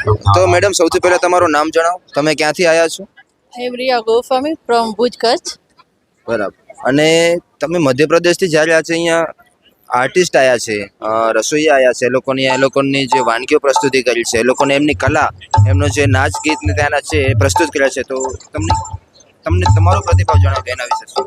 તો મેડમ સૌથી પહેલા તમારું નામ જણાવો, તમે ક્યાંથી આવ્યા છો? I am Riya Goswami from Bhuj, Kutch. બરાબર. અને તમે મધ્યપ્રદેશથી જ્યારે આજે અહીંયા આર્ટિસ્ટ આવ્યા છે, રસોઈયા આવ્યા છે, એ લોકોની જે વાનગીઓ પ્રસ્તુતિ કરી છે, એ લોકોને એમની કલા, એમનો જે નાચ ગીત ને ત્યાંના છે એ પ્રસ્તુત કર્યા છે, તો તમને તમારો પ્રતિભાવ જણાવો કે એના વિશે શું?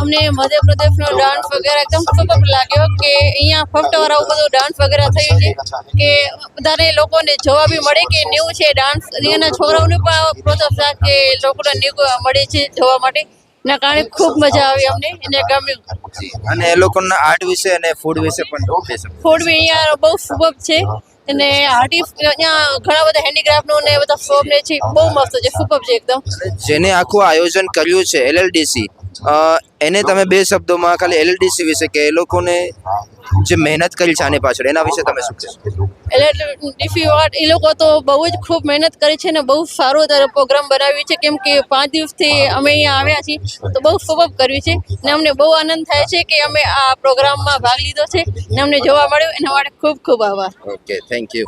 અમને મધ્યપ્રદેશનો ડાન્સ વગેરે એકદમ ખૂબ લાગ્યો કે અહીંયા ફક્ત આવું બધું ડાન્સ વગેરે થયું છે કે બધાને લોકોને જોવા બી મળે કે ન્યૂ છે ડાન્સ. અહીંયાના છોકરાઓને પણ પ્રોત્સાહન કે લોકોને ન્યૂ મળે છે જોવા માટે. એના કારણે ખૂબ મજા આવી અમને, એને ગમ્યું. અને એ લોકોના આર્ટ વિશે અને ફૂડ વિશે પણ કહી શકો? ફૂડ બી અહીંયા બહુ સુપર છે અને અહીંયા ઘણા બધા હેન્ડીક્રાફ્ટનું ને બધા શોપ ને છે, બહુ મસ્ત છે, સુપર છે એકદમ. જેને આખું આયોજન કર્યું છે LLDC, એને તમે બે શબ્દોમાં ખાલી LLDC વિશે કે એ લોકોને જે મહેનત કરી છે આની પાછળ, એના વિશે તમે શું કહેશો? એટલે એ લોકો તો બહુ જ ખૂબ મહેનત કરી છે ને બહુ સારો પ્રોગ્રામ બનાવ્યો છે, કેમ કે 5 દિવસથી અમે અહીંયા આવ્યા છીએ તો બહુ સુપર કર્યું છે ને અમને બહુ આનંદ થાય છે કે અમે આ પ્રોગ્રામમાં ભાગ લીધો છે ને અમને જોવા મળ્યું. એના માટે ખૂબ ખૂબ આભાર. Okay, thank you.